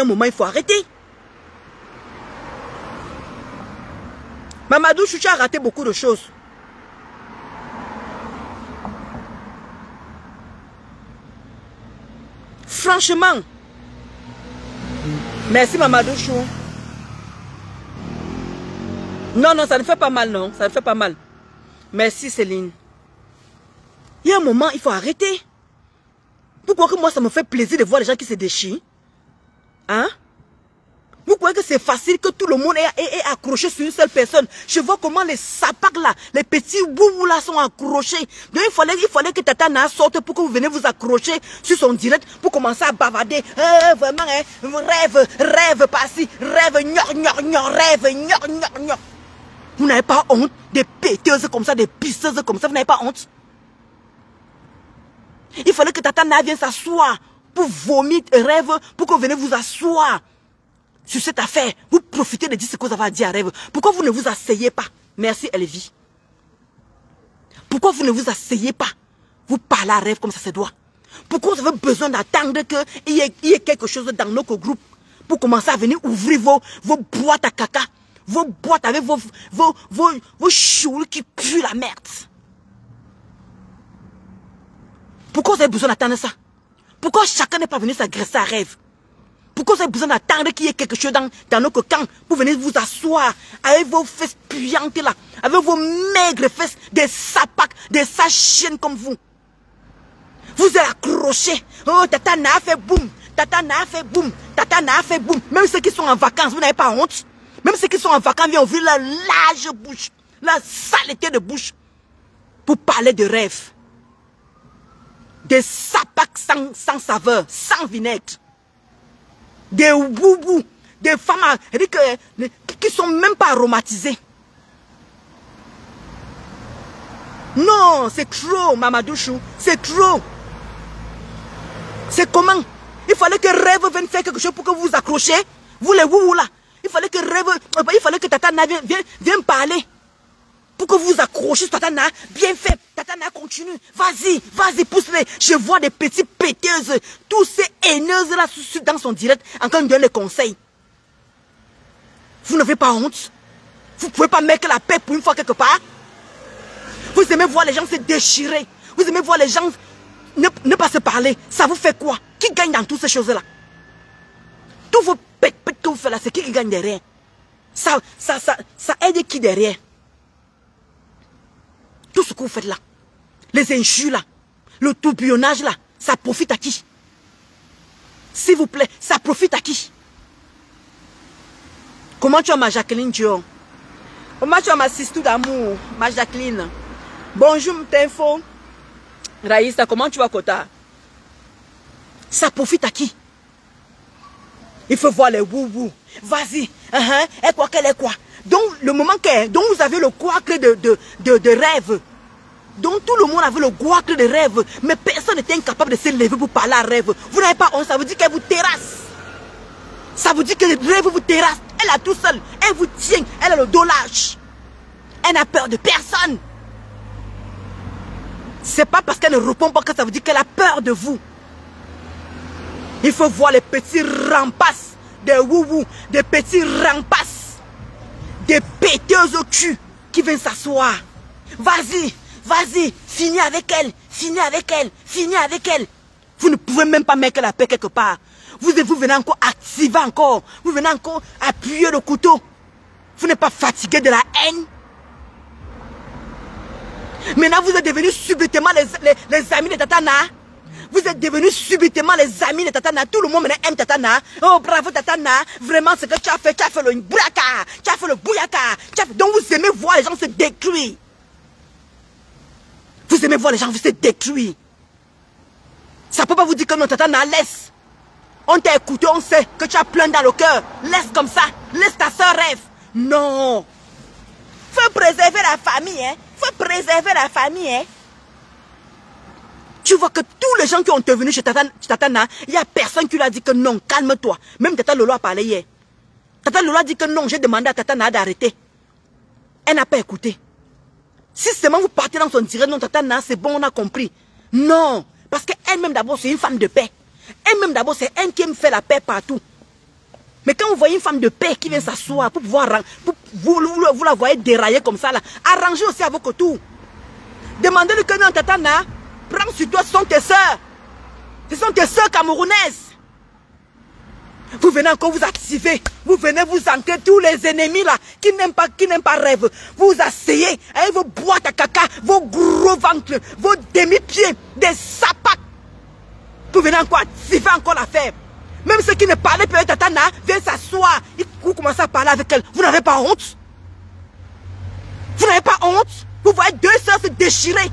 un moment, il faut arrêter. Mamadou, tu as raté beaucoup de choses. Franchement. Merci Mamadou Chou. Non, non, ça ne fait pas mal, non. Ça ne fait pas mal. Merci Céline. Il y a un moment, il faut arrêter. Pourquoi que moi, ça me fait plaisir de voir les gens qui se déchirent? Hein? Vous croyez que c'est facile que tout le monde est accroché sur une seule personne? Je vois comment les sapacs là, les petits boubous là sont accrochés. Donc il fallait que Tata Na sorte pour que vous venez vous accrocher sur son direct pour commencer à bavarder. Vraiment, hein, rêve par-ci, rêve, rêve. Vous n'avez pas honte? Des péteuses comme ça, des pisseuses comme ça, vous n'avez pas honte? Il fallait que Tata Na vienne s'asseoir pour vomir rêve, pour que vous venez vous asseoir sur cette affaire. Vous profitez de dire ce que vous avez à dire à rêve. Pourquoi vous ne vous asseyez pas? Merci Elvie. Pourquoi vous ne vous asseyez pas? Vous parlez à rêve comme ça se doit. Pourquoi vous avez besoin d'attendre qu'il y ait quelque chose dans notre groupe pour commencer à venir ouvrir vos boîtes à caca, vos boîtes avec vos choux qui puent la merde? Pourquoi vous avez besoin d'attendre ça? Pourquoi chacun n'est pas venu s'agresser à rêve? Pourquoi vous avez besoin d'attendre qu'il y ait quelque chose dans notre camp pour venir vous asseoir avec vos fesses puantes là, avec vos maigres fesses, des sapacs, des sachiennes comme vous? Vous êtes accrochés. Oh, Tata Na a fait boum, Tata Na a fait boum, Tata Na a fait boum. Même ceux qui sont en vacances, vous n'avez pas honte? Même ceux qui sont en vacances viennent ouvrir la large bouche, la saleté de bouche pour parler de rêve. Des sapacs sans saveur, sans vinaigre. Des boubous, des femmes qui sont même pas aromatisées. Non, c'est trop, Mamadou Chou, c'est trop. C'est comment? Il fallait que rêve vienne faire quelque chose pour que vous vous accrochiez. Vous les woubous là. Il fallait que Tata Na vienne parler. Pour que vous vous accrochiez sur Tata Na. Bien fait. Tata Na continue. Vas-y, pousse-les. Je vois des petits péteuses. Tous ces haineuses là dans son direct. Encore donne les conseils. Vous n'avez pas honte? Vous ne pouvez pas mettre la paix pour une fois quelque part? Vous aimez voir les gens se déchirer. Vous aimez voir les gens ne pas se parler. Ça vous fait quoi? Qui gagne dans toutes ces choses-là? Tous vos pètes que vous faites là, c'est qui gagne derrière? Ça aide qui derrière? Tout ce que vous faites là, les injures là, le tourbillonnage là, ça profite à qui? S'il vous plaît, ça profite à qui? Comment tu as ma Jacqueline Dion? Comment tu as ma sister d'amour, ma Jacqueline? Bonjour, t'info. Raïssa, comment tu vas, Kota? Ça profite à qui? Il faut voir les boubous. Vas-y. Et quoi qu'elle est quoi? Donc, le moment dont vous avez le couacle de rêve. Donc, tout le monde avait le couacle de rêve. Mais personne n'était incapable de se lever pour parler à rêve. Vous n'avez pas honte, ça veut dire qu'elle vous terrasse. Ça veut dire que le rêve vous terrasse. Elle a tout seul. Elle vous tient. Elle a le dos lâche. Elle n'a peur de personne. C'est pas parce qu'elle ne répond pas que ça veut dire qu'elle a peur de vous. Il faut voir les petits rampasses, des woubous, des petits rampasses, des péteuses au cul qui viennent s'asseoir. Vas-y, finis avec elle, finis avec elle. Vous ne pouvez même pas mettre la paix quelque part. Vous venez encore activer encore, vous venez encore appuyer le couteau. Vous n'êtes pas fatigué de la haine? Maintenant, vous êtes devenus subitement les amis de Tata Na. Vous êtes devenus subitement les amis de Tata Na. Tout le monde maintenant aime Tata Na. Oh, bravo Tata Na. Vraiment, ce que tu as fait le bouyaka. Tu as fait le bouyaka. Donc, vous aimez voir les gens se détruire. Vous aimez voir les gens se détruire. Ça ne peut pas vous dire que non, Tata Na, laisse. On t'a écouté, on sait que tu as plein dans le cœur. Laisse comme ça. Laisse ta soeur rêve. Non. Faut préserver la famille, hein. Faut préserver la famille, hein. Tu vois que tous les gens qui ont intervenu chez Tata Na, il n'y a personne qui lui a dit que non, calme-toi. Même Tata Lolo a parlé hier. Tata Lolo a dit que non, j'ai demandé à Tata Na d'arrêter. Elle n'a pas écouté. Si seulement vous partez dans son direct, non, Tata Na, c'est bon, on a compris. Non, parce qu'elle-même d'abord, c'est une femme de paix. Elle-même d'abord, c'est elle qui aime faire la paix partout. Mais quand vous voyez une femme de paix qui vient s'asseoir pour pouvoir... vous la voyez dérailler comme ça là. Arrangez aussi à votre tour. Demandez-lui que non, Tatana, prends sur toi, ce sont tes soeurs. Ce sont tes soeurs camerounaises. Vous venez encore vous activer. Vous venez vous ancrer tous les ennemis là qui n'aiment pas rêve. Vous asseyez avec vos boîtes à caca, vos gros ventres, vos demi-pieds, des sapates. Vous venez encore activer encore l'affaire. Même ceux qui ne parlaient plus avec Tatana viennent s'asseoir. Vous commencez à parler avec elle. Vous n'avez pas honte? Vous n'avez pas honte? Vous voyez deux soeurs se déchirer.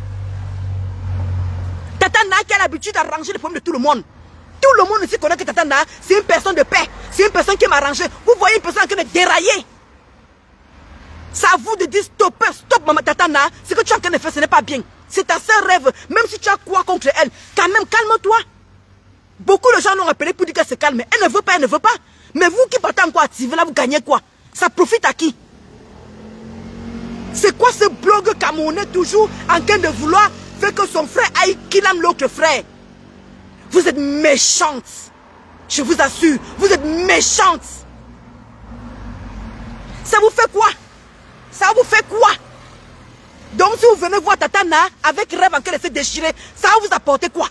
Tatana qui a l'habitude d'arranger les problèmes de tout le monde. Tout le monde ici connaît que Tatana, c'est une personne de paix. C'est une personne qui aime arranger. Vous voyez une personne qui est déraillée. C'est à vous de dire stop, stop maman Tatana. Ce que tu es en train de faire, ce n'est pas bien. C'est ta seule rêve. Même si tu as quoi contre elle, quand même calme-toi. Beaucoup de gens l'ont appelé pour dire qu'elle se calme. Elle ne veut pas, elle ne veut pas. Mais vous qui partez encore activer là, vous gagnez quoi? Ça profite à qui? C'est quoi ce blog camerounais toujours en train de vouloir faire que son frère aille qu'il aime l'autre frère? Vous êtes méchante. Je vous assure, vous êtes méchante. Ça vous fait quoi? Ça vous fait quoi? Donc si vous venez voir Tatana avec rêve en train de se déchirer, ça va vous apporter quoi?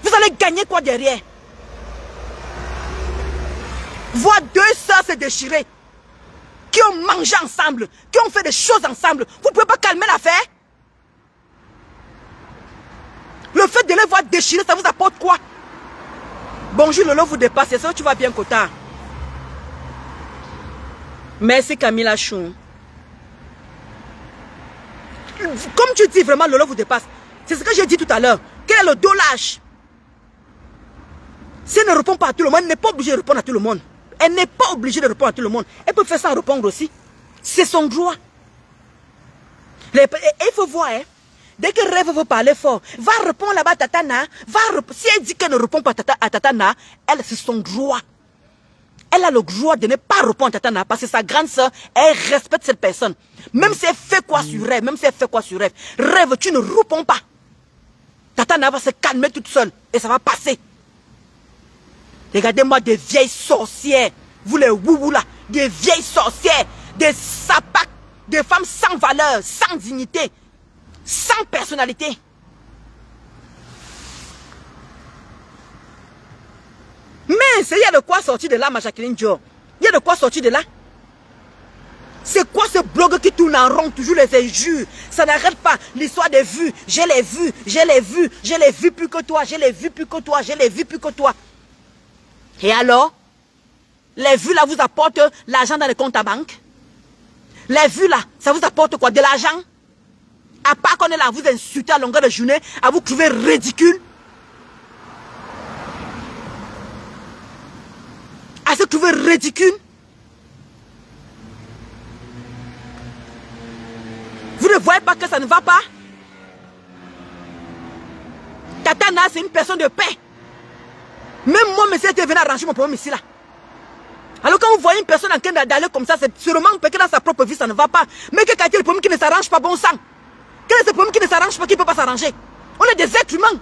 Vous allez gagner quoi derrière? Voir deux soeurs se déchirer, qui ont mangé ensemble, qui ont fait des choses ensemble. Vous ne pouvez pas calmer l'affaire? Le fait de les voir déchirer, ça vous apporte quoi? Bonjour Lolo vous dépasse, c'est ça que tu vas bien Kota. Merci Camilla Chou. Comme tu dis vraiment Lolo vous dépasse, c'est ce que j'ai dit tout à l'heure. Quel est le dollage? Si elle ne répond pas à tout le monde, elle n'est pas obligée de répondre à tout le monde. Elle n'est pas obligée de répondre à tout le monde. Elle peut faire sans répondre aussi. C'est son droit. Et il faut voir, hein. Dès que Rêve veut parler fort, va répondre là-bas à Tatana. Si elle dit qu'elle ne répond pas à Tatana, elle, c'est son droit. Elle a le droit de ne pas répondre à Tatana parce que sa grande soeur, elle respecte cette personne. Même si elle fait quoi sur Rêve, même si elle fait quoi sur Rêve, Rêve, tu ne réponds pas. Tatana va se calmer toute seule et ça va passer. Regardez-moi des vieilles sorcières, vous les woubou là, des vieilles sorcières, des sapacs, des femmes sans valeur, sans dignité, sans personnalité. Mais il y a de quoi sortir de là, ma Jacqueline Dior. Il y a de quoi sortir de là. C'est quoi ce blog qui tourne en rond, toujours les injures? Ça n'arrête pas. L'histoire des vues. Je l'ai vu, je l'ai vu, je l'ai vu plus que toi, je l'ai vu plus que toi, je l'ai vu plus que toi. Et alors, les vues là vous apportent l'argent dans les comptes à banque? Les vues là, ça vous apporte quoi? De l'argent? À part qu'on est là à vous insulter à longueur de journée, à vous trouver ridicule? À se trouver ridicule? Vous ne voyez pas que ça ne va pas? Tatana, c'est une personne de paix. Même moi, monsieur, était venu arranger mon problème ici, là. Alors quand vous voyez une personne en train d'aller comme ça, c'est sûrement que dans sa propre vie, ça ne va pas. Mais quel est le problème qui ne s'arrange pas, bon sang? Quel est ce problème qui ne s'arrange pas, qui ne peut pas s'arranger? On est des êtres humains.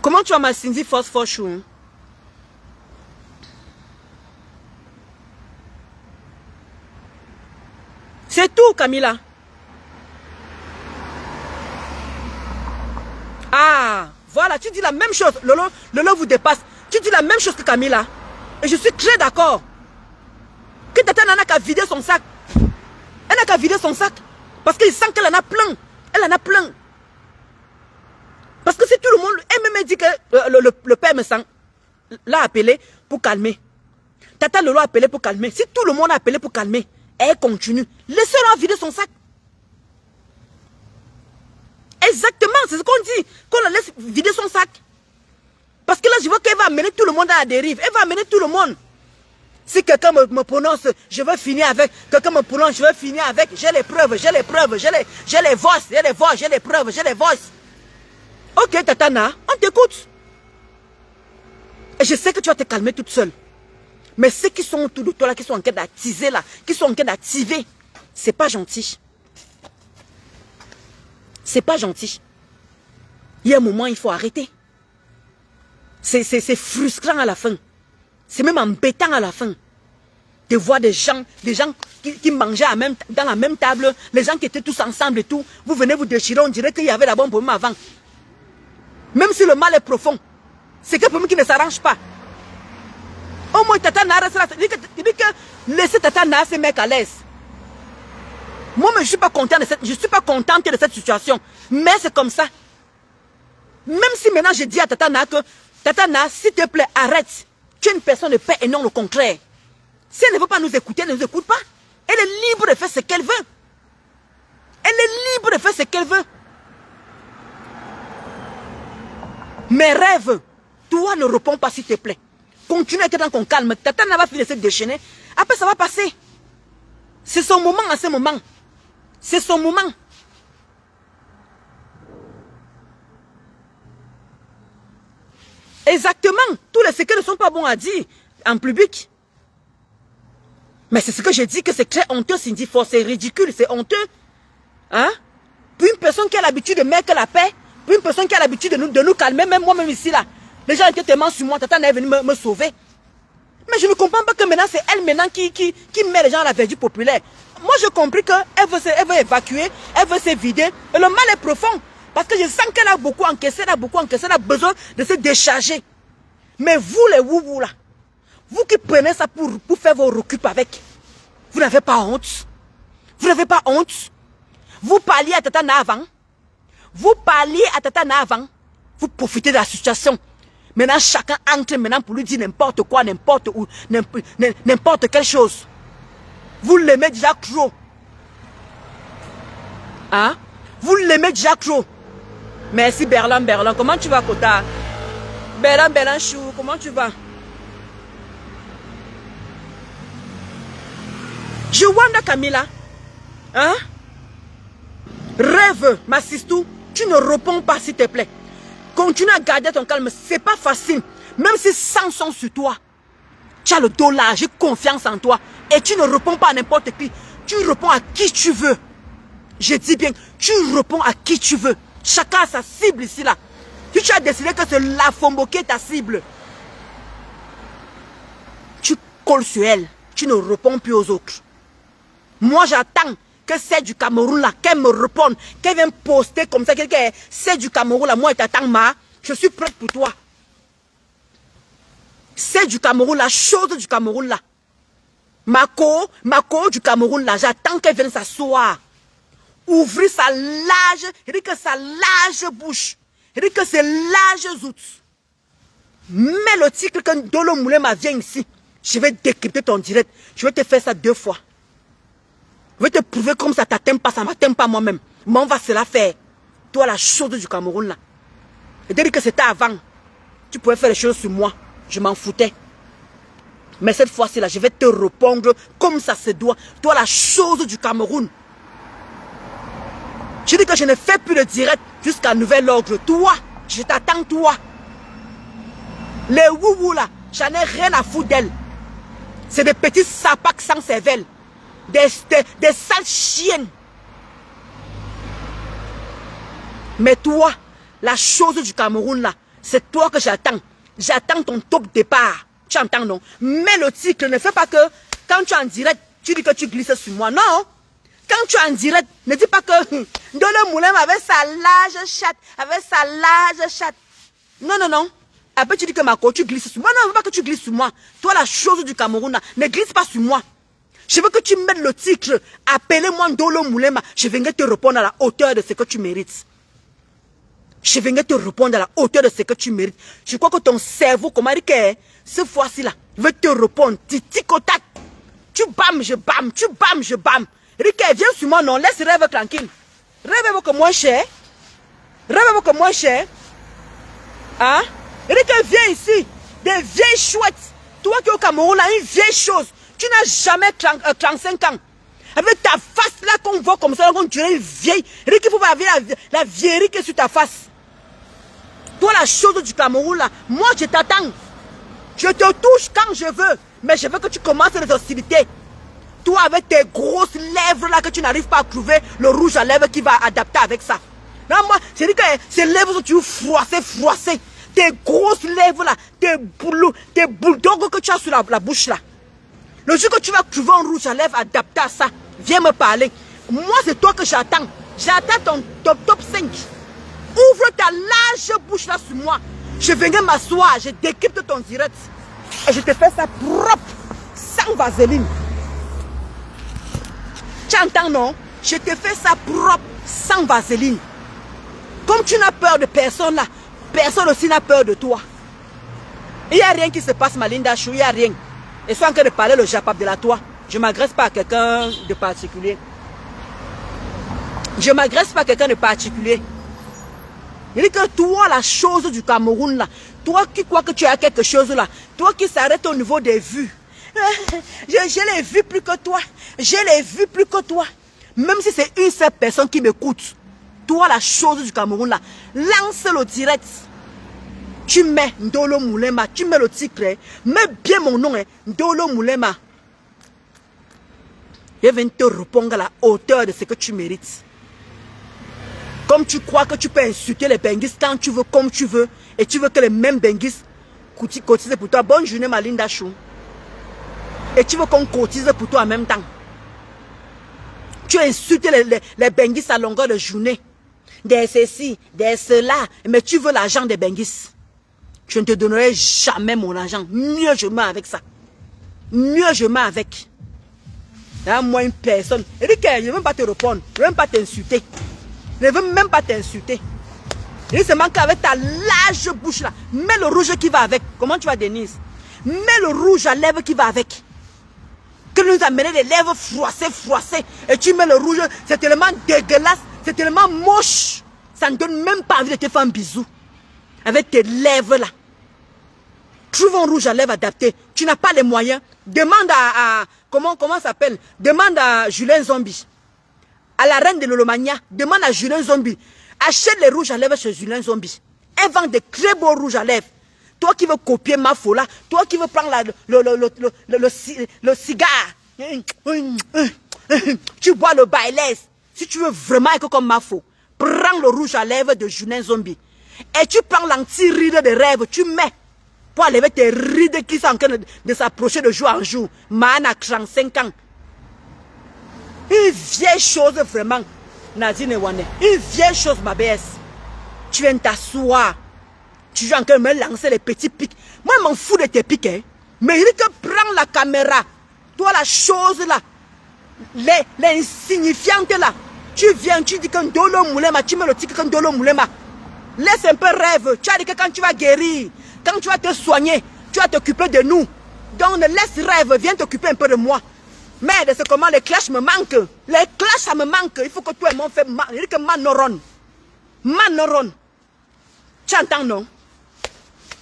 Comment tu as ma Cindy Force for Chou? C'est tout, Camilla. Ah, voilà, tu dis la même chose. Lolo vous dépasse. Tu dis la même chose que Camilla. Et je suis très d'accord. Que Tatana n'a qu'à vider son sac. Elle n'a qu'à vider son sac. Parce qu'il sent qu'elle en a plein. Elle en a plein. Parce que si tout le monde... Elle me dit que le père me sent... L'a appelé pour calmer. Tata Lolo a appelé pour calmer. Si tout le monde a appelé pour calmer, elle continue. Laissez-la vider son sac. Exactement, c'est ce qu'on dit. Qu'on la laisse vider son sac. Parce que là, je vois qu'elle va amener tout le monde à la dérive. Elle va amener tout le monde. Si quelqu'un me prononce, je veux finir avec. Quelqu'un me prononce, je veux finir avec. J'ai les preuves, j'ai les preuves, j'ai les voices, j'ai les voix, j'ai les preuves, j'ai les voices. Ok, Tatana, on t'écoute. Et je sais que tu vas te calmer toute seule. Mais ceux qui sont autour de toi là, qui sont en train d'attiser là, qui sont en train d'activer, c'est pas gentil. C'est pas gentil. Il y a un moment, il faut arrêter. C'est frustrant à la fin. C'est même embêtant à la fin. De voir des gens qui mangeaient dans la même table, les gens qui étaient tous ensemble et tout. Vous venez vous déchirer, on dirait qu'il y avait d'abord un problème avant. Même si le mal est profond, c'est un problème qui ne s'arrange pas. Au moins, Tata Nara, dit que laissez Tata Nara se mettre à l'aise. Moi, je ne suis pas contente de cette situation. Mais c'est comme ça. Même si maintenant je dis à Tata Nara que Tata Nara, s'il te plaît, arrête. Tu es une personne de paix et non le contraire. Si elle ne veut pas nous écouter, elle ne nous écoute pas. Elle est libre de faire ce qu'elle veut. Elle est libre de faire ce qu'elle veut. Mes rêves, toi ne réponds pas s'il te plaît. Continue à être dans ton calme. Tata Nara va finir de se déchaîner. Après, ça va passer. C'est son moment à ce moment. C'est son moment. Exactement. Tous les secrets ne sont pas bons à dire en public. Mais c'est ce que j'ai dit, que c'est très honteux, Cindy Fox. C'est ridicule, c'est honteux. Hein? Pour une personne qui a l'habitude de mettre la paix, pour une personne qui a l'habitude de nous calmer, même moi-même ici, là. Les gens étaient tellement sur moi, Tata Nara est venue me sauver. Mais je ne comprends pas que maintenant, c'est elle maintenant qui met les gens à la verdure populaire. Moi, j'ai compris qu'elle veut évacuer, elle veut se vider. Et le mal est profond. Parce que je sens qu'elle a beaucoup encaissé, elle a besoin de se décharger. Mais vous, les woubou là, vous qui prenez ça pour faire vos recoupes avec, vous n'avez pas honte. Vous n'avez pas honte. Vous parliez à Tata Nara avant. Vous parliez à Tata Nara avant. Vous profitez de la situation. Maintenant, chacun entre maintenant pour lui dire n'importe quoi, n'importe où, n'importe quelle chose. Vous l'aimez déjà trop. Hein? Vous l'aimez déjà trop. Merci Berlin. Comment tu vas, Kota? Berlin Chou, comment tu vas? Jowanda Camilla. Hein? Rêve, ma sistou. Tu ne réponds pas, s'il te plaît. Continue à garder ton calme. C'est pas facile. Même si 100 sont sur toi. Tu as le dos là, j'ai confiance en toi. Et tu ne réponds pas à n'importe qui. Tu réponds à qui tu veux. Je dis bien, tu réponds à qui tu veux. Chacun a sa cible ici là. Si tu as décidé que c'est la Fombo qui est ta cible, tu colles sur elle. Tu ne réponds plus aux autres. Moi j'attends que c'est du Cameroun là, qu'elle me réponde, qu'elle vienne poster comme ça, c'est du Cameroun là, moi je t'attends, je suis prête pour toi. C'est du Cameroun là, chose du Cameroun là. Mako du Cameroun là, j'attends qu'elle vienne s'asseoir. Ouvrir sa large, il dit que sa large bouche, il dit que c'est large zout. Mets le titre que Dolo Moulema vient ici, je vais décrypter ton direct, je vais te faire ça 2 fois. Je vais te prouver comme ça t'atteint pas, ça ne m'atteint pas moi-même. Mais on va se la faire. Toi, la chose du Cameroun, là. Et dire que c'était avant. Tu pouvais faire les choses sur moi. Je m'en foutais. Mais cette fois-ci, là, je vais te répondre comme ça se doit. Toi, la chose du Cameroun. Je dis que je ne fais plus de direct jusqu'à nouvel ordre. Toi, je t'attends, toi. Les woubou, là, j'en ai rien à foutre d'elle. C'est des petits sapacs sans cervelle. Des sales chiennes. Mais toi, la chose du Cameroun là, c'est toi que j'attends. J'attends ton top départ. Tu entends non? Mais le titre, ne fais pas que quand tu es en direct, tu dis que tu glisses sur moi. Non. Quand tu es en direct, ne dis pas que Dolo Moulema avec sa large chatte, Non. Après tu dis que Mako, tu glisses sur moi. Non, je ne veux pas que tu glisses sur moi. Toi, la chose du Cameroun là, ne glisse pas sur moi. Je veux que tu mettes le titre. Appelez-moi Dolo Moulema. Je viendrai te répondre à la hauteur de ce que tu mérites. Je viendrai te répondre à la hauteur de ce que tu mérites. Je crois que ton cerveau, comment dire que cette fois-ci là, veut te répondre. Tic-tac. Tu bam, je bam. Tu bam, je bam. Ricky, viens sur moi, non. Laisse rêve tranquille. Rêve beaucoup moins cher. Rêve beaucoup moins cher. Hein? Ricky, viens ici. Des vieilles chouettes. Toi qui es au Cameroun là, une vieille chose. Tu n'as jamais 35 ans. Avec ta face là qu'on voit comme ça, on dirait une vieille. Ricky, il faut pas avoir la vieillerie qui est sur ta face. Toi, la chose du Cameroun là, moi je t'attends. Je te touche quand je veux. Mais je veux que tu commences les hostilités. Toi avec tes grosses lèvres là que tu n'arrives pas à trouver le rouge à lèvres qui va adapter avec ça. Non, moi, c'est dit que ces lèvres sont toujours froissées. Tes grosses lèvres là, tes bulldogs que tu as sur la bouche là. Le jour que tu vas trouver un rouge à lèvres adapté à ça, viens me parler. Moi, c'est toi que j'attends. J'attends ton top 5. Ouvre ta large bouche là sur moi. Je viendrai m'asseoir, je décrypte ton direct. Et je te fais ça propre, sans vaseline. Tu entends, non? Je te fais ça propre, sans vaseline. Comme tu n'as peur de personne là, personne aussi n'a peur de toi. Il n'y a rien qui se passe, ma Linda Chou, il n'y a rien. Et soit en train de parler le japap de la toi. Je ne m'agresse pas à quelqu'un de particulier. Je ne m'agresse pas à quelqu'un de particulier. Il dit que toi, la chose du Cameroun là, toi qui crois que tu as quelque chose là, toi qui s'arrête au niveau des vues. Je l'ai vu plus que toi. Je l'ai vu plus que toi. Même si c'est une seule personne qui m'écoute, toi, la chose du Cameroun là, lance le direct. Tu mets Ndolo Moulema, tu mets le titre, mets bien mon nom, Ndolo Moulema. Je viens te répondre à la hauteur de ce que tu mérites. Comme tu crois que tu peux insulter les Benguis quand tu veux, comme tu veux, et tu veux que les mêmes Benguis cotisent pour toi. Bonne journée, ma Linda Chou. Et tu veux qu'on cotise pour toi en même temps. Tu insultes les Benguis à longueur de journée. Des ceci, des cela, mais tu veux l'argent des Benguis. Je ne te donnerai jamais mon argent. Mieux je mets avec ça. Mieux je mets avec. Là, moi, une personne. Je ne veux même pas te répondre. Je ne veux même pas t'insulter. Je ne veux même pas t'insulter. Il se manque avec ta large bouche là. Mets le rouge qui va avec. Comment tu vas, Denise? Mets le rouge à lèvres qui va avec. Que nous amener les lèvres froissées. Et tu mets le rouge. C'est tellement dégueulasse. C'est tellement moche. Ça ne donne même pas envie de te faire un bisou. Avec tes lèvres là. Trouve un rouge à lèvres adapté. Tu n'as pas les moyens. Demande à comment ça s'appelle? Demande à Julien Zombie. À la reine de l'Olomania. Demande à Julien Zombie. Achète les rouges à lèvres chez Julien Zombie. Elle vend des très beaux rouges à lèvres. Toi qui veux copier ma folie, toi qui veux prendre le cigare. Tu bois le bailès. Si tu veux vraiment être comme ma faux, prends le rouge à lèvres de Julien Zombie. Et tu prends l'anti-ride de rêve, tu mets pour enlever tes rides qui sont en train de s'approcher de jour en jour. Man à 35 ans. Une vieille chose vraiment, Nadine Wane. Une vieille chose, ma BS. Tu viens t'asseoir. Tu viens encore me lancer les petits pics. Moi, je m'en fous de tes pics. Hein. Mais il dit que prends la caméra. Toi, la chose là. L'insignifiante là. Tu viens, tu dis que Ndolo Moulema. Tu mets le titre que Ndolo Moulema. Laisse un peu rêve. Tu as dit que quand tu vas guérir, quand tu vas te soigner, tu vas t'occuper de nous. Donc, laisse rêve. Viens t'occuper un peu de moi. Merde, c'est comment les clashs me manquent. Les clashs, ça me manque. Il faut que toi et moi fait mal. Il dit que Manoron. Manoron. Tu entends, non?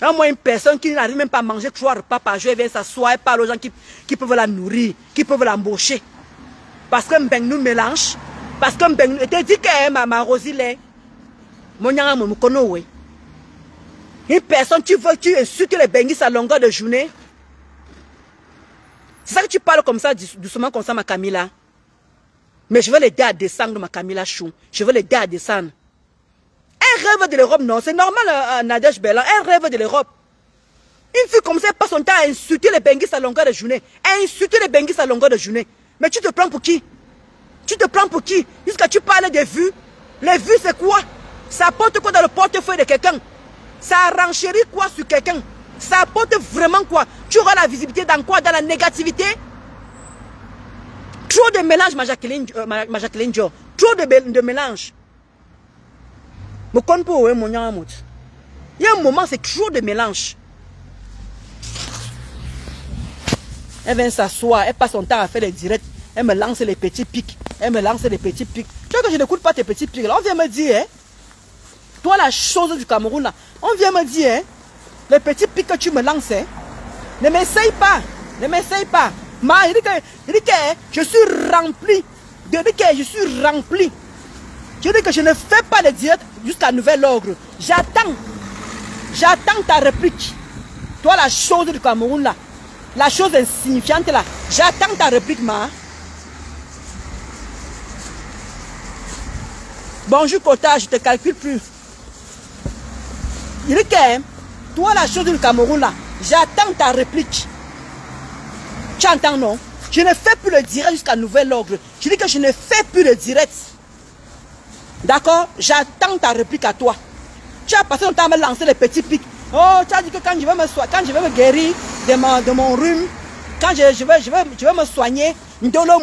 Moi, une personne qui n'arrive même pas à manger 3 repas par jour, elle vient s'asseoir et parle aux gens qui peuvent la nourrir, qui peuvent l'embaucher. Parce que Mbeng nous mélange. Parce que Mbeng nous. Tu dis que ma Rosile, mon nyanga me kono oui. Une personne, tu insultes les Benguis à longueur de journée. C'est ça que tu parles comme ça, doucement comme ça, ma Camilla. Mais je veux l'aider à descendre, ma Camilla Chou. Je veux l'aider à descendre. Elle rêve de l'Europe, non. C'est normal, Nadège Bella. Elle rêve de l'Europe. Une fille comme ça, elle passe son temps à insulter les Benguis à longueur de journée. À insulter les Benguis à longueur de journée. Mais tu te prends pour qui? Tu te prends pour qui? Jusqu'à tu parles des vues. Les vues, c'est quoi? Ça apporte quoi dans le portefeuille de quelqu'un? Ça renchérit quoi sur quelqu'un? Ça apporte vraiment quoi? Tu auras la visibilité dans quoi? Dans la négativité? Trop de mélange, ma Jacqueline Dior. Trop de mélange. Il y a un moment, c'est trop de mélange. Elle vient s'asseoir, elle passe son temps à faire des directs. Elle me lance les petits pics. Elle me lance les petits pics. Tu vois que je n'écoute pas tes petits pics. Là, on vient me dire, hein? Toi, la chose du Cameroun, là, on vient me dire, hein? Les petits pics que tu me lances, hein? Ne m'essaye pas. Ne m'essaye pas. Il dit que je suis rempli. Il dit que je suis rempli. Je dis que je ne fais pas les directs jusqu'à nouvel ordre. J'attends. J'attends ta réplique. Toi, la chose du Cameroun, là. La chose insignifiante, là. J'attends ta réplique, ma. Bonjour Kota, je te calcule plus. Il est que, toi la chose du Cameroun là, j'attends ta réplique. Tu entends non? Je ne fais plus le direct jusqu'à nouvel ordre. Je dis que je ne fais plus le direct. D'accord? J'attends ta réplique à toi. Tu as passé ton temps à me lancer les petits pics. Oh, tu as dit que quand je vais me guérir de mon rhume, quand je vais me soigner, Ndolo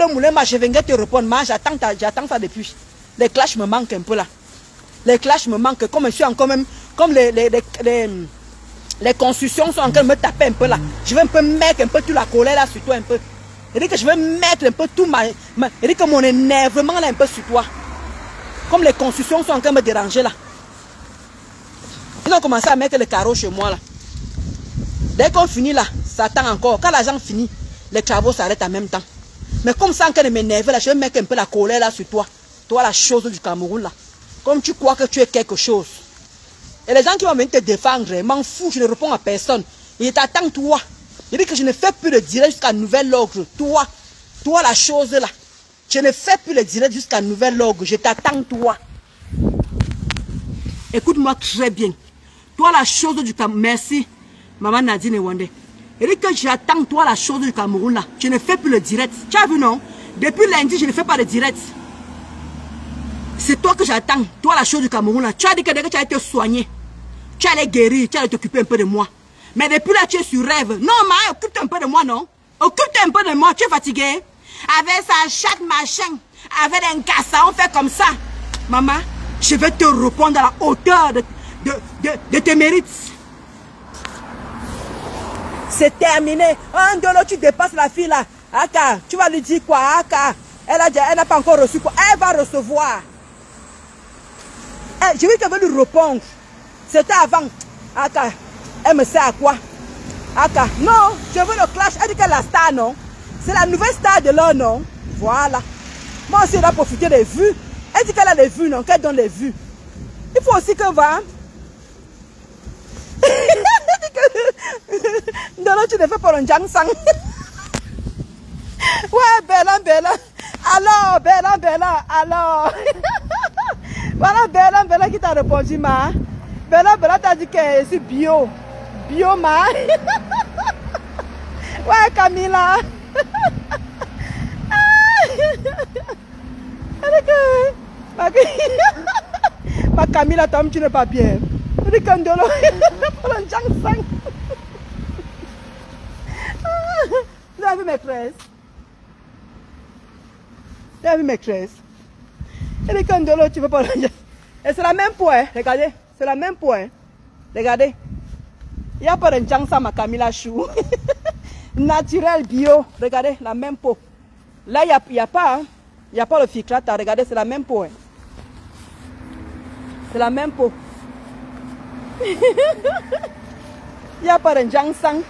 Moulema, je viendrai te répondre. Moi, j'attends ça depuis. Les clashs me manquent un peu là. Les clashs me manquent. Comme je suis encore même, comme les constructions sont en train de me taper un peu là. Je vais un peu mettre un peu toute la colère là sur toi un peu. Je dis que je vais mettre un peu tout je dis que mon énervement là un peu sur toi. Comme les constructions sont en train de me déranger là. Ils ont commencé à mettre les carreaux chez moi là. Dès qu'on finit là, ça attend encore. Quand l'argent finit, les travaux s'arrêtent en même temps. Mais comme ça en train de m'énerver là, je vais mettre un peu la colère là sur toi. Toi la chose du Cameroun là. Comme tu crois que tu es quelque chose. Et les gens qui vont venir te défendre, m'en fous, je ne réponds à personne. Ils t'attendent toi. Je dis que je ne fais plus le direct jusqu'à nouvel ordre. Toi la chose là. Je ne fais plus le direct jusqu'à nouvel ordre. Je t'attends toi. Écoute-moi très bien. Toi la chose du Cameroun. Merci. Maman Nadine et Wande. Je dis que j'attends toi la chose du Cameroun là. Je ne fais plus le direct. Tu as vu non? Depuis lundi, je ne fais pas le direct. C'est toi que j'attends. Toi la chose du Cameroun là. Tu as dit que dès que tu allais te soigner, tu allais guérir, tu allais t'occuper un peu de moi. Mais depuis là, tu es sur rêve. Non, ma, occupe-toi un peu de moi, non? Occupe-toi un peu de moi, tu es fatigué. Avec ça, chaque machin, avec un cassa, on fait comme ça. Maman, je vais te répondre à la hauteur de tes mérites. C'est terminé. Un Ndolo, tu dépasses la fille là. Aka, tu vas lui dire quoi? Aka, elle n'a pas encore reçu quoi? Elle va recevoir. Je vais te lui répondre. C'était avant. Aka, elle me sert à quoi? Aka, non, je veux le clash. Elle dit qu'elle est la star, non? C'est la nouvelle star de l'heure, non? Voilà. Moi aussi, elle a profité des vues. Elle dit qu'elle a les vues, non? Qu'elle donne les vues. Il faut aussi que va. Non, tu ne fais pas le Jangsang. Ouais, Bella. Alors, Bella. Alors. Voilà, Bella qui t'a répondu, ma. Bella t'a dit que c'est bio. Bio, ma. Ouais, Camilla. Ma Camilla, Tom, tu n'es pas bien. Tu dis qu'un Ndolo. Vous avez vu mes tresses? Vous avez vu mes tresses? Elle dit qu'un Ndolo, tu veux pas le. Et c'est la même peau, hein. Regardez. C'est la même peau, hein. Regardez. Il n'y a pas de Jangsang, ma Camilla Chou. Naturel, bio. Regardez, la même peau. Là, il n'y a pas, hein. Il n'y a pas le ficlata. Regardez, c'est la même peau, hein. C'est la même peau. Il n'y a pas de Jangsang.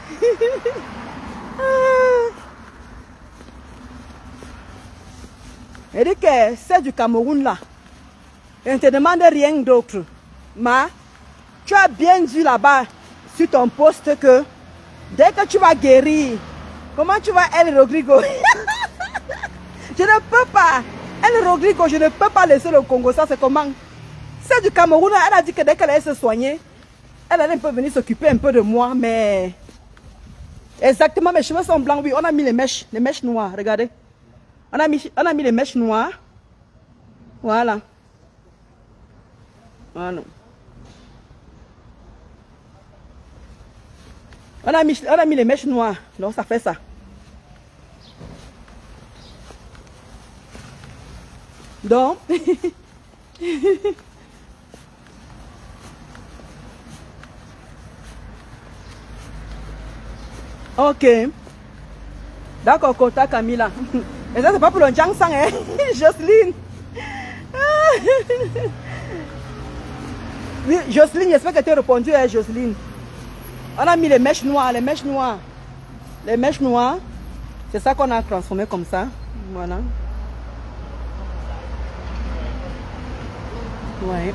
Elle dit que c'est du Cameroun là. Elle ne te demande rien d'autre. Mais tu as bien dit là-bas sur ton poste que dès que tu vas guérir, comment tu vas El Rodrigo? Je ne peux pas. El Rodrigo, je ne peux pas laisser le Congo. Ça c'est comment? C'est du Cameroun. Elle a dit que dès qu'elle allait se soigner, elle allait venir s'occuper un peu de moi, mais... Exactement, mes cheveux sont blancs, oui. On a mis les mèches noires, regardez. On a mis les mèches noires. Voilà. Voilà. On a mis les mèches noires, donc ça fait ça. Donc... Ok. D'accord, Kota Camilla. Et ça, c'est pas pour le Jangsang, hein? Jocelyne. Oui, Jocelyne, j'espère que tu as répondu, hein, Jocelyne. On a mis les mèches noires, les mèches noires. Les mèches noires. C'est ça qu'on a transformé comme ça. Voilà. Ouais.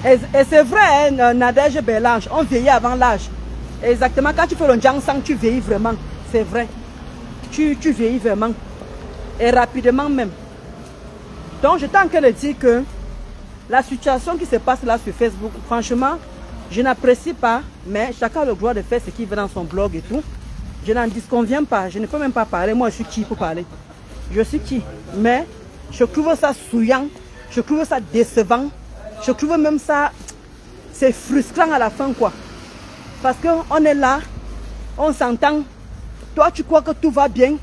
Et c'est vrai, hein, Nadège Bélange, on vieillit avant l'âge. Exactement, quand tu fais le Jiangsang, tu vieillis vraiment. C'est vrai. Tu vieillis vraiment. Et rapidement même. Donc, j'étais en train de dire que la situation qui se passe là sur Facebook, franchement, je n'apprécie pas, mais chacun a le droit de faire ce qu'il veut dans son blog et tout. Je n'en disconviens pas, je ne peux même pas parler. Moi, je suis qui pour parler? Je suis qui? Mais je trouve ça souillant, je trouve ça décevant, je trouve même ça, c'est frustrant à la fin, quoi. Parce qu'on est là, on s'entend. Toi, tu crois que tout va bien,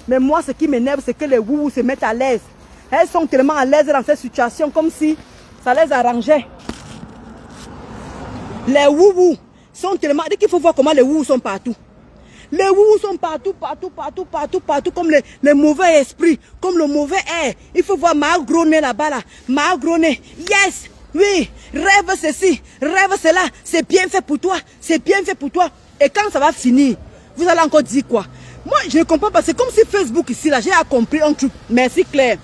mais moi, ce qui m'énerve, c'est que les woubous se mettent à l'aise. Elles sont tellement à l'aise dans cette situation, comme si ça les arrangeait. Les woubous sont tellement... Dès qu'il faut voir comment les woubous sont partout. Les woubous sont partout, comme les mauvais esprits, comme le mauvais air. Il faut voir ma gros nez là-bas, là. Ma gros nez. Yes, oui, rêve ceci, rêve cela. C'est bien fait pour toi, c'est bien fait pour toi. Et quand ça va finir, vous allez encore dire quoi? Moi, je ne comprends pas. C'est comme si Facebook ici, là, j'ai accompli un truc. Merci Claire.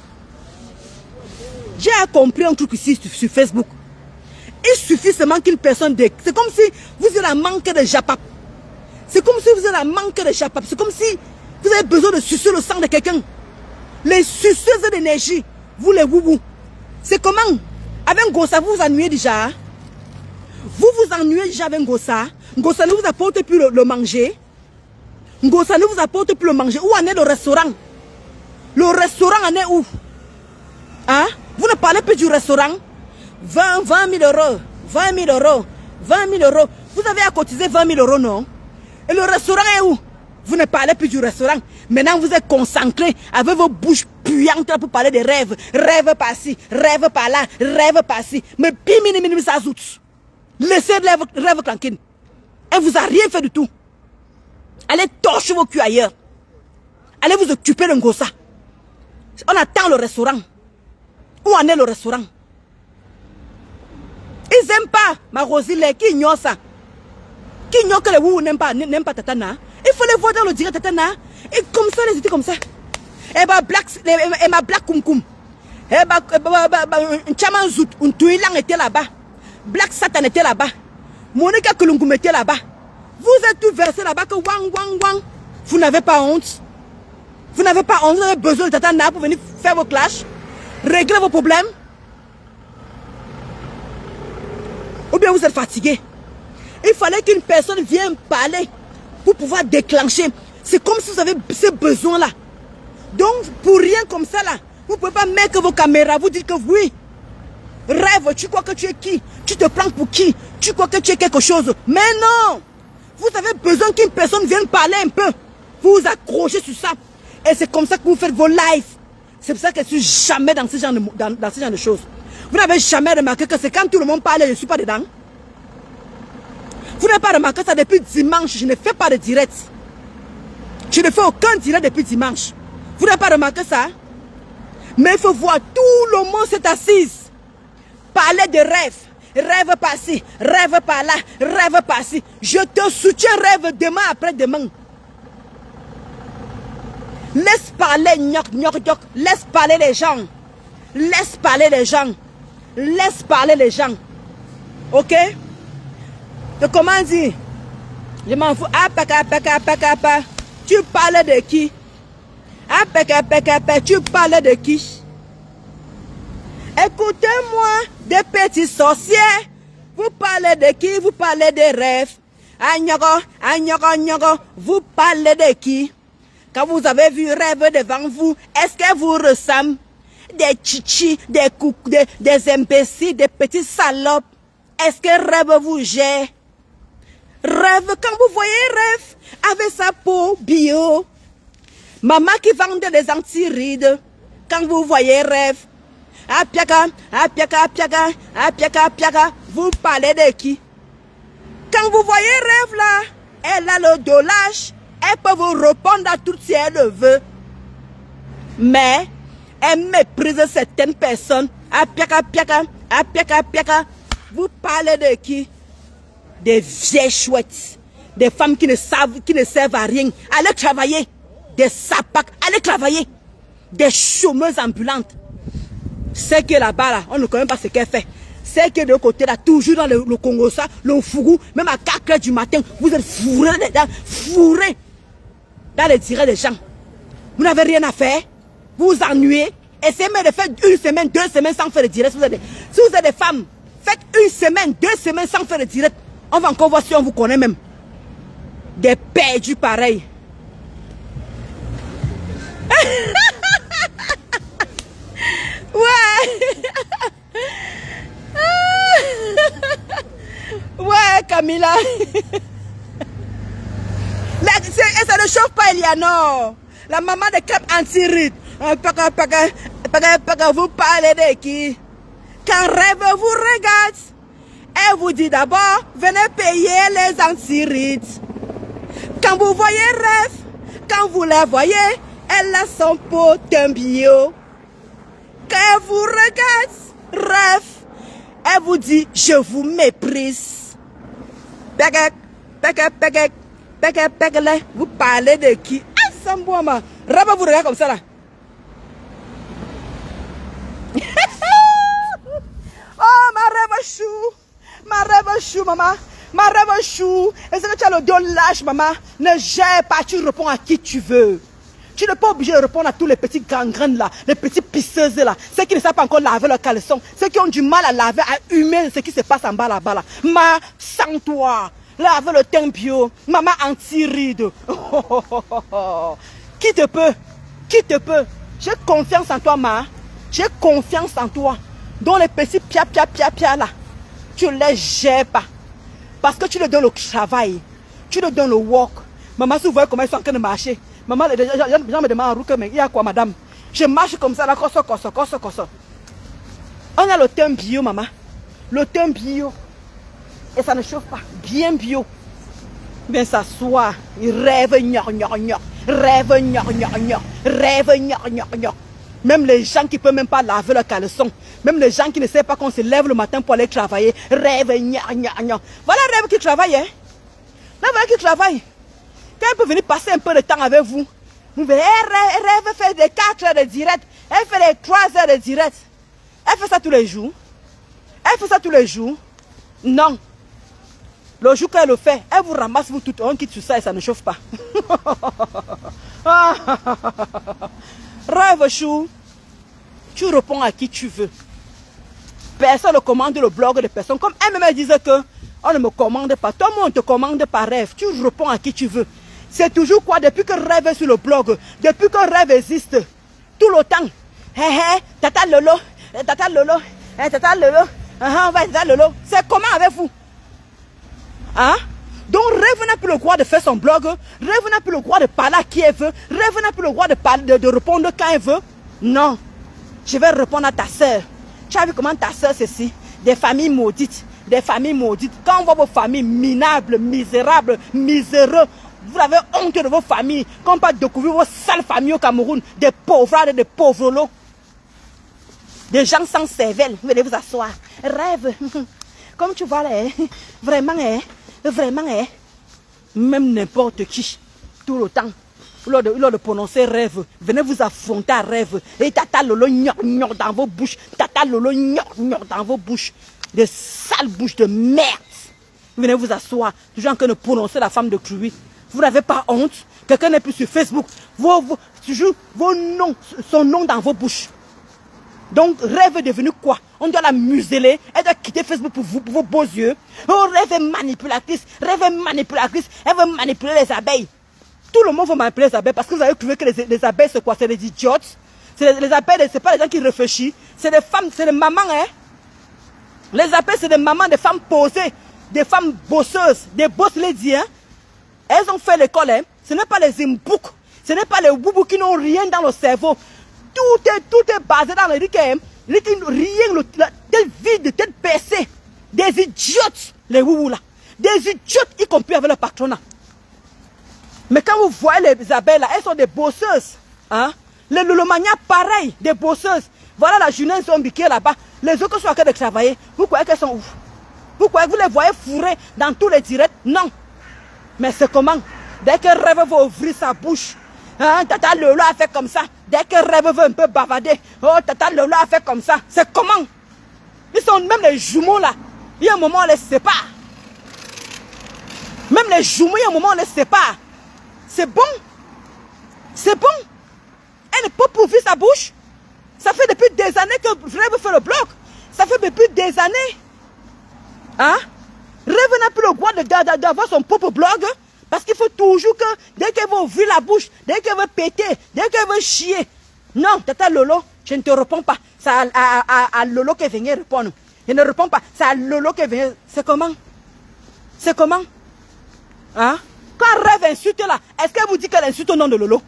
J'ai accompli un truc ici sur Facebook. Il suffit seulement qu'une personne... C'est comme si vous êtes en manque de japap. C'est comme si vous êtes en manque de japap. C'est comme si vous avez besoin de sucer le sang de quelqu'un. Les suceuses d'énergie, vous les woubous. C'est comment? Avec Ngossa, vous vous ennuyez déjà. Vous vous ennuyez déjà avec Ngossa. Ngossa ne vous apporte plus le manger. Ngossa ne vous apporte plus le manger. Où en est le restaurant? Le restaurant en est où? Hein? Vous ne parlez plus du restaurant? 20 000 euros, 20 000 euros, 20 000 euros. Vous avez à cotiser 20 000 euros, non? Et le restaurant est où? Vous ne parlez plus du restaurant. Maintenant, vous êtes concentré avec vos bouches puantes pour parler des rêves. Rêve par-ci, rêve par-là, rêve par-ci. Mais pis, ça zout. Laissez les rêves tranquilles. Elle vous a rien fait du tout. Allez torcher vos culs ailleurs. Allez vous occuper de Ngossa. On attend le restaurant. Où en est le restaurant? Ils n'aiment pas, ma Rosile, qui ignore ça. Qui ignore que les woubous n'aiment pas Tatana. Il faut les voir dans le direct Tatana. Et comme ça, les étaient comme ça. Et ma black kumkum. Et un chaman zout, un tuilang était là-bas. Black Satan était là-bas. Monica Kulungum était là-bas. Vous êtes tout versé là-bas que wang. Vous n'avez pas honte. Vous n'avez pas honte. Vous avez besoin de Tatana pour venir faire vos clashs. Régler vos problèmes. Ou bien vous êtes fatigué. Il fallait qu'une personne vienne parler pour pouvoir déclencher. C'est comme si vous avez ce besoin-là. Donc, pour rien comme ça, là, vous ne pouvez pas mettre vos caméras, vous dites que oui. Rêve, tu crois que tu es qui? Tu te prends pour qui? Tu crois que tu es quelque chose? Mais non! Vous avez besoin qu'une personne vienne parler un peu. Vous vous accrochez sur ça. Et c'est comme ça que vous faites vos lives. C'est pour ça que je ne suis jamais dans ce genre de choses. Vous n'avez jamais remarqué que c'est quand tout le monde parle, je ne suis pas dedans. Vous n'avez pas remarqué ça depuis dimanche, je ne fais pas de direct. Je ne fais aucun direct depuis dimanche. Vous n'avez pas remarqué ça? Mais il faut voir, tout le monde s'est assis. Parler de rêve. Rêve par-ci, rêve par-là, rêve par-ci. Je te soutiens, rêve demain après-demain. Laisse parler, gnoc. Laisse parler les gens. Laisse parler les gens. Laisse parler les gens. Ok? De comment dire? Je m'en fous. Tu parles de qui? Tu parles de qui? Écoutez-moi, des petits sorciers. Vous parlez de qui? Vous parlez des rêves. Vous parlez de qui? Quand vous avez vu rêve devant vous, est-ce que vous ressemble? Des chichis, des imbéciles, des petits salopes. Est-ce que rêve vous gère? Rêve, quand vous voyez rêve, avec sa peau bio. Maman qui vendait des anti-rides. Quand vous voyez rêve. Vous parlez de qui? Quand vous voyez rêve là, elle a le dolage. Elle peut vous répondre à tout si elle le veut. Mais elle méprise certaines personnes. Vous parlez de qui? Des vieilles chouettes. Des femmes qui ne servent à rien. Allez travailler. Des sapacs. Allez travailler. Des chômeuses ambulantes. C'est que là-bas, là, on ne connaît pas ce qu'elle fait. C'est que de côté là, toujours dans le Congo, ça, le fourou, même à 4 h du matin, vous êtes fourrés dans les directs des gens. Vous n'avez rien à faire, vous vous ennuyez. Essayez même de faire 1 semaine, 2 semaines sans faire de direct. Si vous êtes des femmes, faites 1 semaine, 2 semaines sans faire de direct. On va encore voir si on vous connaît même. Des perdus pareils. Ouais. Ouais, Camilla. Et ça ne chauffe pas, Eliano. La maman de crêpes anti-rides. Vous parlez de qui? Quand Rêve vous regarde, elle vous dit d'abord, venez payer les anti-rides. Quand vous voyez Rêve, quand vous la voyez, elle a son pot d'un bio. Quand elle vous regarde, Rêve, elle vous dit, je vous méprise. Vous parlez de qui? Ah, ça me voit, ma. Rêve vous regarde comme ça, là. Oh, ma Rêve chou. Ma Rêve chou, maman. Ma Rêve chou. Est-ce que tu as le dos lâche, maman? Ne gère pas, tu réponds à qui tu veux. Tu n'es pas obligé de répondre à tous les petits gangrènes là, les petits pisseuses là, ceux qui ne savent pas encore laver leurs caleçons, ceux qui ont du mal à laver, à humer ce qui se passe en bas là-bas là. Ma, sans toi, lave le teint bio, maman anti-ride. Qui te peut? Qui te peut? J'ai confiance en toi, ma. J'ai confiance en toi. Dans les petits pia là, tu ne les gères pas. Parce que tu leur donnes le travail, tu leur donnes le work. Maman, si vous voyez comment ils sont en train de marcher. Maman, les gens me demandent en route, mais il y a quoi, madame? Je marche comme ça, là, comme ça. On a le teint bio, maman. Le teint bio. Et ça ne chauffe pas. Bien bio. Bien s'asseoir. Il rêve, rêve. Même les gens qui ne peuvent même pas laver leurs caleçons. Même les gens qui ne savent pas qu'on se lève le matin pour aller travailler. Rêve, Voilà Rêve qui travaille, hein. Là, voilà qui travaille. Quand elle peut venir passer un peu de temps avec vous, vous verrez, elle fait des 4 heures de direct, elle fait des 3 heures de direct. Elle fait ça tous les jours. Elle fait ça tous les jours. Non. Le jour qu'elle le fait, elle vous ramasse vous tout, on quitte sur ça et ça ne chauffe pas. Rêve chou, tu réponds à qui tu veux. Personne ne commande le blog de personne. Comme elle-même disait que on ne me commande pas. Toi, moi, on te commande par Rêve. Tu réponds à qui tu veux. C'est toujours quoi? Depuis que Rêve est sur le blog, depuis que Rêve existe, tout le temps. Tata Lolo, Tata Lolo, Tata Lolo. C'est comment avec vous? Hein? Donc Rêve n'a plus le droit de faire son blog. Rêve n'a plus le droit de parler à qui elle veut. Rêve n'a plus le droit de répondre quand elle veut. Non. Je vais répondre à ta soeur. Tu as vu comment ta soeur c'est ici? Des familles maudites. Des familles maudites. Quand on voit vos familles minables, misérables, miséreux, vous avez honte de vos familles. Quand on peut découvrir vos sales familles au Cameroun, des pauvres et des pauvres lots. Des gens sans cervelle. Venez vous asseoir. Rêve. Comme tu vois là, vraiment, même n'importe qui, tout le temps, lors de prononcer Rêve, venez vous affronter à Rêve. Et tata lolo gnon dans vos bouches. Tata lolo gnon dans vos bouches. Des sales bouches de merde. Venez vous asseoir. Toujours en train de prononcer la femme de Cruy. Vous n'avez pas honte? Quelqu'un n'est plus sur Facebook. Toujours vos noms, son nom dans vos bouches. Donc, Rêve est devenu quoi? On doit la museler. Elle doit quitter Facebook pour vos beaux yeux. Oh, Rêve est manipulatrice. Rêve est manipulatrice. Elle veut manipuler les abeilles. Tout le monde veut manipuler les abeilles parce que vous avez trouvé que les abeilles, c'est quoi? C'est des idiotes. Les abeilles, c'est pas les gens qui réfléchissent. C'est des femmes, c'est des mamans, hein. Les abeilles, c'est des mamans, des femmes posées, des femmes bosseuses, des boss ladies, hein. Elles ont fait l'école, hein. Ce n'est pas les imbouks. Ce n'est pas les boubous qui n'ont rien dans le cerveau. Tout est basé dans le ricain. Rien, tête vide, tête percée. Des idiotes, les boubous là. Des idiotes, y compris avec le patronat. Mais quand vous voyez les abeilles là, elles sont des bosseuses. Hein? Le mania, pareil, des bosseuses. Voilà la jeunesse zombie qui est là-bas. Les autres sont en train de travailler. Vous croyez qu'elles sont où? Vous croyez que vous les voyez fourrer dans tous les directs? Non. Mais c'est comment? Dès que Rêve va ouvrir sa bouche, hein, Tata Lolo a fait comme ça. Dès que Rêve veut un peu bavader, oh, Tata Lolo a fait comme ça. C'est comment? Ils sont même les jumeaux là. Il y a un moment on les sépare. Même les jumeaux, il y a un moment on les sépare. C'est bon. C'est bon. Elle ne peut pas ouvrir sa bouche. Ça fait depuis des années que Rêve fait le blog. Ça fait depuis des années. Hein? Rêve n'a plus le droit d'avoir son propre blog. Parce qu'il faut toujours que, dès qu'elle veut ouvrir la bouche, dès qu'elle veut péter, dès qu'elle veut chier. Non, Tata Lolo, je ne te réponds pas. C'est à Lolo qui vient répondre. Je ne réponds pas. C'est à Lolo qui vient. C'est comment? C'est comment? Hein? Quand Rêve insulte là, est-ce qu'elle vous dit qu'elle insulte au nom de Lolo?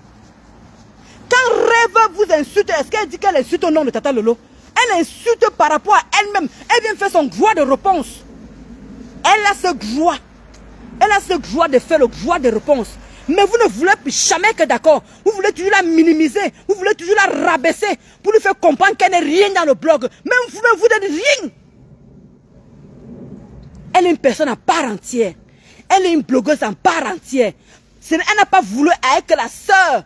Quand Rêve vous insulte, est-ce qu'elle dit qu'elle insulte au nom de Tata Lolo? Elle insulte par rapport à elle-même. Elle vient faire son droit de réponse. Elle a ce droit. Elle a ce droit de faire le droit de réponse. Mais vous ne voulez jamais être d'accord. Vous voulez toujours la minimiser. Vous voulez toujours la rabaisser pour lui faire comprendre qu'elle n'est rien dans le blog. Même vous n'êtes rien. Elle est une personne à part entière. Elle est une blogueuse en part entière. Elle n'a pas voulu être la sœur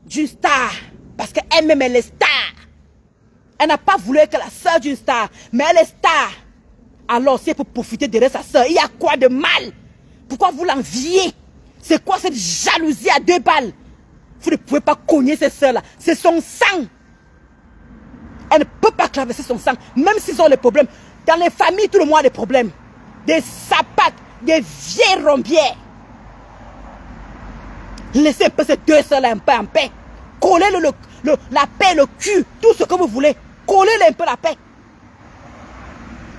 d'une star. Parce qu'elle-même, elle est star. Elle n'a pas voulu être la sœur d'une star. Mais elle est star. Alors, si elle peut profiter de sa sœur, il y a quoi de mal? Pourquoi vous l'enviez? C'est quoi cette jalousie à 2 balles? Vous ne pouvez pas cogner ces sœurs-là. C'est son sang. Elle ne peut pas traverser son sang. Même s'ils ont les problèmes. Dans les familles, tout le monde a des problèmes. Des sapates, des vieilles rombières. Laissez un peu ces 2 sœurs-là un peu en paix. Collez la paix, le cul, tout ce que vous voulez. Collez-les un peu la paix.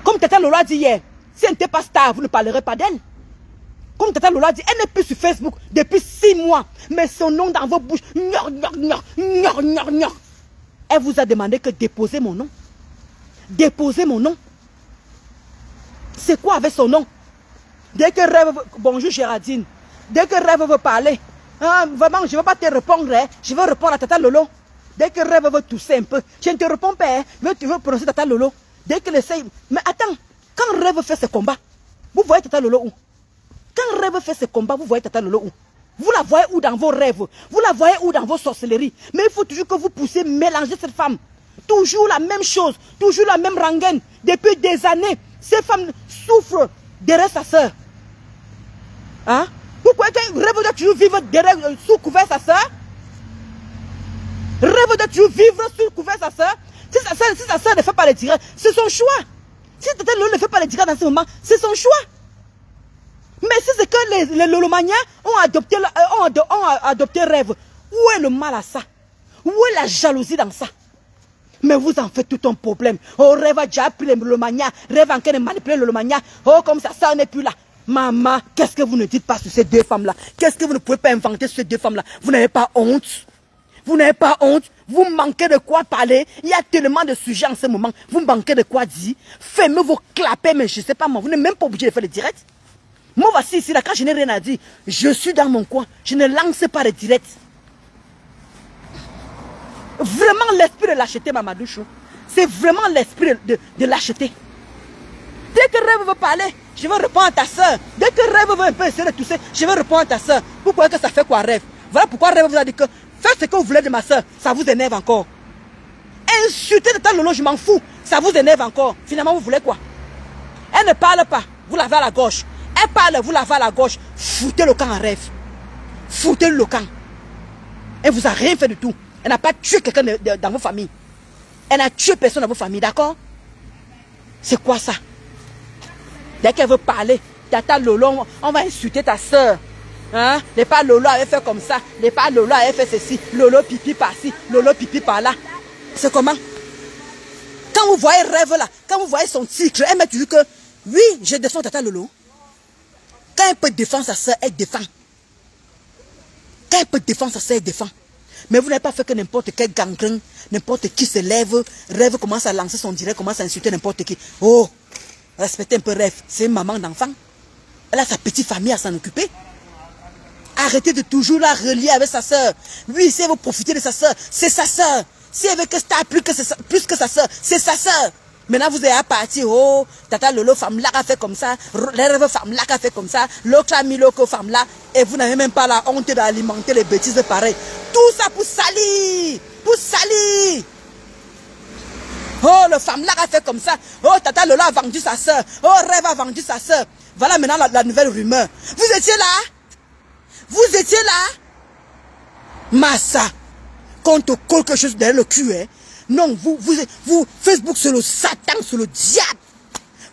Comme Tata Lola a dit hier, si elle n'était pas star, vous ne parlerez pas d'elle. Comme Tata Lola a dit, elle n'est plus sur Facebook depuis 6 mois. Mais son nom dans vos bouches, elle vous a demandé que déposez mon nom. Déposez mon nom. C'est quoi avec son nom? Dès que Rêve... Bonjour Géraldine. Dès que Rêve veut parler, hein, vraiment, je ne vais pas te répondre. Hein, je vais répondre à Tata Lolo. Dès que Rêve veut tousser un peu, je ne te réponds pas. Hein, tu veux prononcer Tata Lolo. Dès que l'essaye... Mais attends, quand Rêve fait ce combat, vous voyez Tata Lolo où? Quand Rêve fait ce combat, vous voyez Tata Lolo où? Vous la voyez où dans vos rêves? Vous la voyez où dans vos sorcelleries? Mais il faut toujours que vous poussiez mélanger cette femme. Toujours la même chose, toujours la même rengaine. Depuis des années, ces femmes souffrent derrière sa soeur. Hein? Vous croyez qu'un Rêve doit toujours vivre derrière, sous couvert sa soeur? Rêve doit toujours vivre sous couvert sa soeur? Si sa soeur ne fait pas les directs, c'est son choix. Si Tata Lolo ne fait pas les directs dans ce moment, c'est son choix. Mais si c'est que les Lolomaniens ont adopté Rêve, où est le mal à ça? Où est la jalousie dans ça? Mais vous en faites tout un problème. Oh, Rêve a déjà pris les Lolomaniens. Rêve en train de manipuler les Lolomaniens. Oh, comme ça, ça n'est plus là. Maman, qu'est-ce que vous ne dites pas sur ces 2 femmes-là? Qu'est-ce que vous ne pouvez pas inventer sur ces 2 femmes-là? Vous n'avez pas honte? Vous n'avez pas honte? Vous manquez de quoi parler? Il y a tellement de sujets en ce moment. Vous manquez de quoi dire? Fermez vos clapets, mais je ne sais pas moi. Vous n'êtes même pas obligé de faire le direct. Moi, voici ici, là, quand je n'ai rien à dire, je suis dans mon coin. Je ne lance pas le direct. Vraiment l'esprit de l'acheter, Mamadouchou. C'est vraiment l'esprit de l'acheter. Dès que Rêve veut parler, je vais répondre à ta soeur. Dès que Rêve veut un peu essayer de tousser, je vais répondre à ta soeur. Vous croyez que ça fait quoi, Rêve? Voilà pourquoi Rêve vous a dit que faites ce que vous voulez de ma soeur, ça vous énerve encore. Insulter de ta Lolo, je m'en fous, ça vous énerve encore. Finalement, vous voulez quoi? Elle ne parle pas, vous l'avez à la gauche. Elle parle, vous l'avez à la gauche. Foutez le camp en Rêve. Foutez le camp. Elle vous a rien fait du tout. Elle n'a pas tué quelqu'un dans vos familles. Elle n'a tué personne dans vos familles, d'accord? C'est quoi ça? Dès qu'elle veut parler, Tata Lolo, on va insulter ta soeur. Hein? Les pas Lolo avait fait comme ça. Les pas Lolo avait fait ceci. Lolo pipi par-ci. Lolo pipi par-là. C'est comment? Quand vous voyez Rêve là, quand vous voyez son titre, elle m'a dit que oui, je défends Tata Lolo. Quand elle peut défendre sa soeur, elle défend. Quand elle peut défendre sa soeur, elle défend. Mais vous n'avez pas fait que n'importe quel gangrène, n'importe qui se lève, Rêve commence à lancer son direct, commence à insulter n'importe qui. Oh, respectez un peu Rêve, c'est une maman d'enfant. Elle a sa petite famille à s'en occuper. Arrêtez de toujours la relier avec sa soeur. Oui, si elle veut profiter de sa soeur, c'est sa soeur. Si elle veut que Star plus que sa soeur, c'est sa soeur. Maintenant, vous êtes à partir, oh, Tata Lolo, femme là, a fait comme ça, Rêve, femme là, a fait comme ça, l'autre a mis l'autre femme là, et vous n'avez même pas la honte d'alimenter les bêtises pareilles. Tout ça pour salir, pour salir. Oh, le femme là a fait comme ça. Oh, Tata Lola a vendu sa soeur. Oh, Rêve a vendu sa soeur. Voilà maintenant la nouvelle rumeur. Vous étiez là? Vous étiez là? Massa, quand on te colle quelque chose derrière le cul, hein? Non, vous, Facebook, c'est le Satan, c'est le diable.